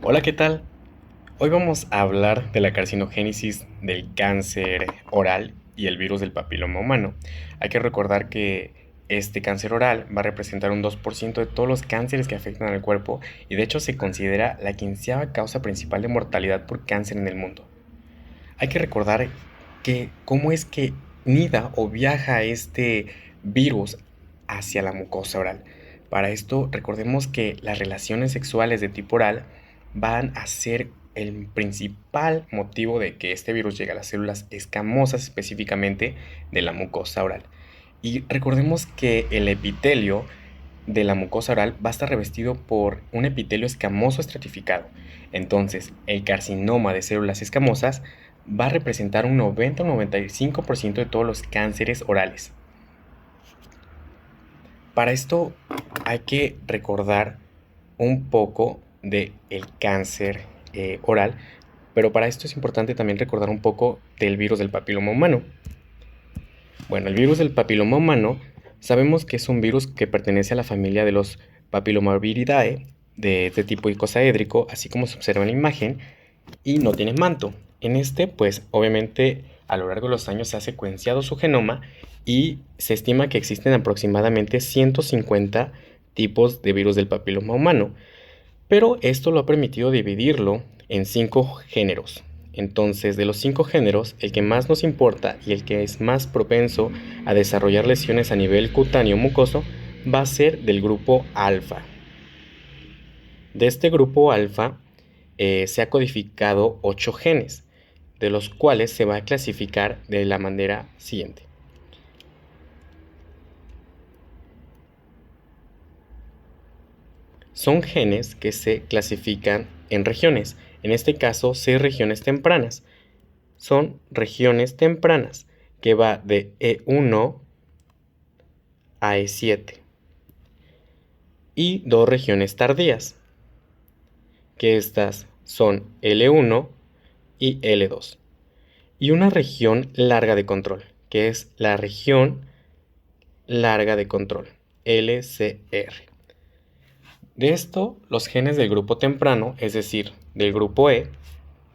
Hola, ¿qué tal? Hoy vamos a hablar de la carcinogénesis del cáncer oral y el virus del papiloma humano. Hay que recordar que este cáncer oral va a representar un 2% de todos los cánceres que afectan al cuerpo y de hecho se considera la quinceava causa principal de mortalidad por cáncer en el mundo. Hay que recordar que cómo es que nida o viaja este virus hacia la mucosa oral. Para esto, recordemos que las relaciones sexuales de tipo oral van a ser el principal motivo de que este virus llegue a las células escamosas específicamente de la mucosa oral. Y recordemos que el epitelio de la mucosa oral va a estar revestido por un epitelio escamoso estratificado. Entonces, el carcinoma de células escamosas va a representar un 90 o 95% de todos los cánceres orales. Para esto hay que recordar un poco del cáncer oral, pero para esto es importante también recordar un poco del virus del papiloma humano. Bueno, el virus del papiloma humano sabemos que es un virus que pertenece a la familia de los Papillomaviridae de tipo icosaédrico, así como se observa en la imagen, y no tiene manto. En este, pues obviamente a lo largo de los años se ha secuenciado su genoma y se estima que existen aproximadamente 150 tipos de virus del papiloma humano, pero esto lo ha permitido dividirlo en 5 géneros. Entonces, de los 5 géneros, el que más nos importa y el que es más propenso a desarrollar lesiones a nivel cutáneo mucoso va a ser del grupo alfa. De este grupo alfa se ha codificado 8 genes, de los cuales se va a clasificar de la manera siguiente. Son genes que se clasifican en regiones, en este caso 6 regiones tempranas. Son regiones tempranas que va de E1 a E7 y 2 regiones tardías, que estas son L1 y L2, y una región larga de control, que es la región larga de control, LCR. De esto, los genes del grupo temprano, es decir, del grupo E,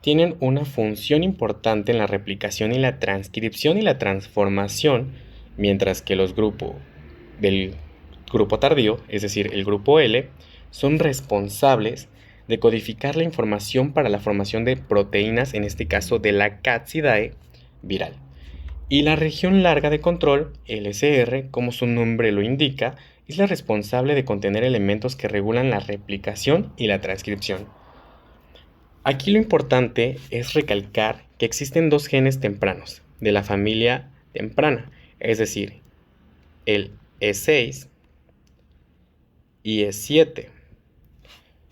tienen una función importante en la replicación y la transcripción y la transformación, mientras que los grupos del grupo tardío, es decir, el grupo L, son responsables de codificar la información para la formación de proteínas, en este caso de la capsidae viral. Y la región larga de control, LCR, como su nombre lo indica, es la responsable de contener elementos que regulan la replicación y la transcripción. Aquí lo importante es recalcar que existen 2 genes tempranos de la familia temprana, es decir, el E6 y E7,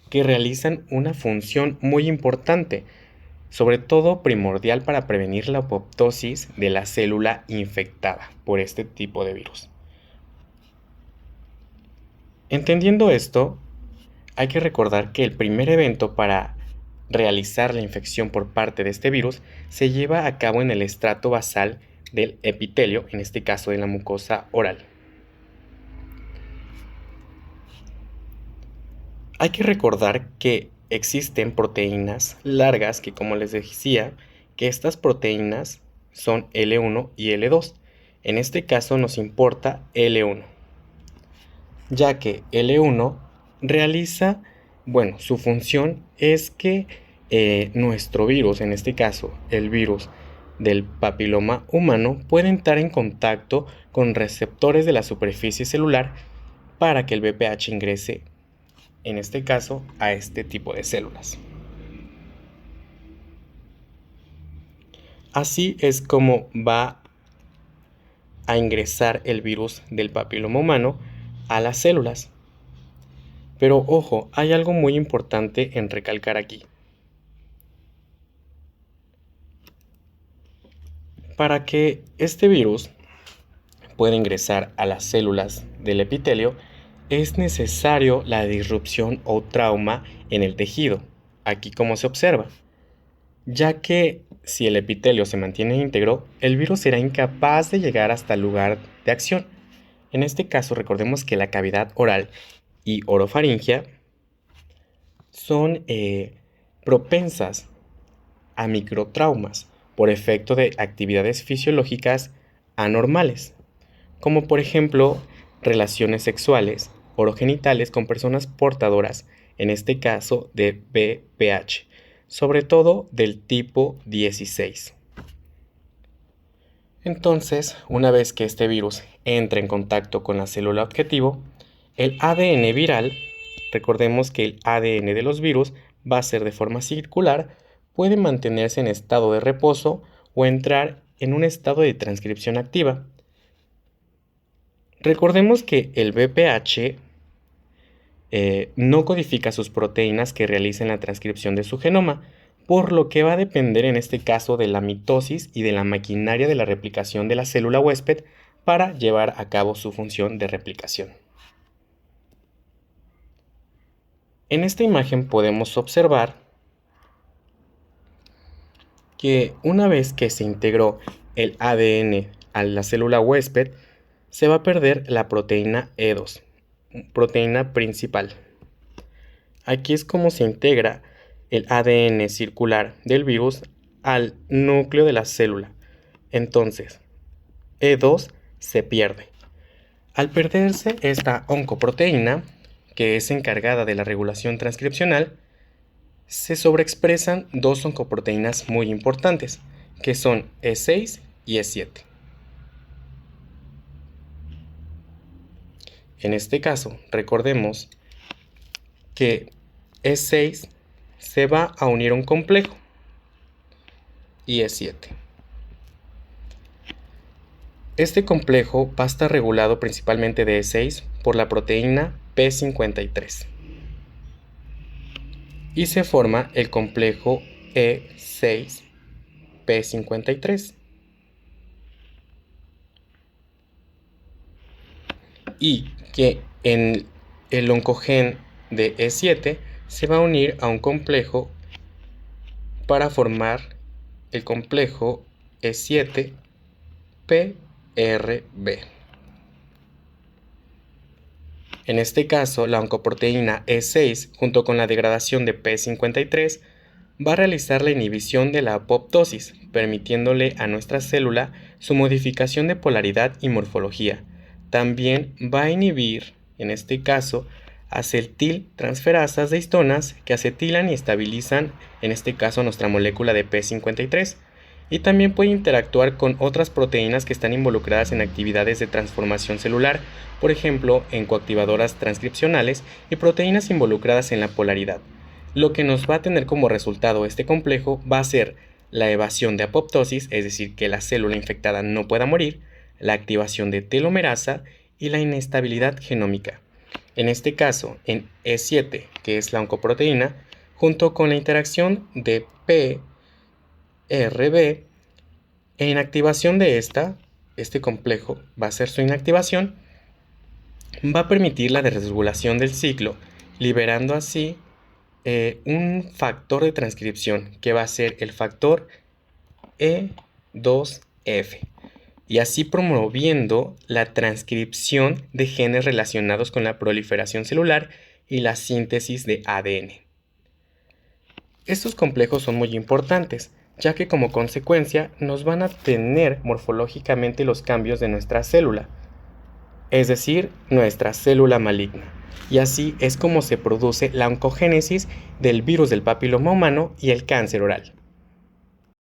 que realizan una función muy importante, sobre todo primordial para prevenir la apoptosis de la célula infectada por este tipo de virus. Entendiendo esto, hay que recordar que el primer evento para realizar la infección por parte de este virus se lleva a cabo en el estrato basal del epitelio, en este caso de la mucosa oral. Hay que recordar que existen proteínas largas que, como les decía, que estas proteínas son L1 y L2. En este caso nos importa L1, ya que L1 realiza, bueno, su función es que nuestro virus, en este caso el virus del papiloma humano, puede entrar en contacto con receptores de la superficie celular para que el VPH ingrese, en este caso, a este tipo de células. Así es como va a ingresar el virus del papiloma humano a las células. Pero ojo, hay algo muy importante en recalcar aquí. Para que este virus pueda ingresar a las células del epitelio, es necesario la disrupción o trauma en el tejido, aquí como se observa, ya que si el epitelio se mantiene íntegro, el virus será incapaz de llegar hasta el lugar de acción. En este caso, recordemos que la cavidad oral y orofaringia son propensas a microtraumas por efecto de actividades fisiológicas anormales, como por ejemplo relaciones sexuales orogenitales con personas portadoras, en este caso de VPH, sobre todo del tipo 16. Entonces, una vez que este virus entra en contacto con la célula objetivo, el ADN viral, recordemos que el ADN de los virus va a ser de forma circular, puede mantenerse en estado de reposo o entrar en un estado de transcripción activa. Recordemos que el VPH no codifica sus proteínas que realicen la transcripción de su genoma, por lo que va a depender en este caso de la mitosis y de la maquinaria de la replicación de la célula huésped para llevar a cabo su función de replicación. En esta imagen podemos observar que una vez que se integró el ADN a la célula huésped, se va a perder la proteína E2, proteína principal. Aquí es como se integra el ADN circular del virus al núcleo de la célula. Entonces, E2 se pierde. Al perderse esta oncoproteína, que es encargada de la regulación transcripcional, se sobreexpresan dos oncoproteínas muy importantes, que son E6 y E7. En este caso, recordemos que E6 se va a unir a un complejo y E7. Este complejo va a estar regulado principalmente de E6 por la proteína P53 y se forma el complejo E6P53 y que en el oncogen de E7 se va a unir a un complejo para formar el complejo E7PRB. En este caso, la oncoproteína E6, junto con la degradación de P53, va a realizar la inhibición de la apoptosis, permitiéndole a nuestra célula su modificación de polaridad y morfología. También va a inhibir, en este caso, acetiltransferasas de histonas que acetilan y estabilizan, en este caso, nuestra molécula de P53. Y también puede interactuar con otras proteínas que están involucradas en actividades de transformación celular, por ejemplo, en coactivadoras transcripcionales y proteínas involucradas en la polaridad. Lo que nos va a tener como resultado este complejo va a ser la evasión de apoptosis, es decir, que la célula infectada no pueda morir, la activación de telomerasa y la inestabilidad genómica. En este caso, en E7, que es la oncoproteína, junto con la interacción de PRB, en inactivación de este complejo va a ser su inactivación, va a permitir la desregulación del ciclo, liberando así un factor de transcripción que va a ser el factor E2F, y así promoviendo la transcripción de genes relacionados con la proliferación celular y la síntesis de ADN. Estos complejos son muy importantes, ya que como consecuencia nos van a tener morfológicamente los cambios de nuestra célula, es decir, nuestra célula maligna. Y así es como se produce la oncogénesis del virus del papiloma humano y el cáncer oral.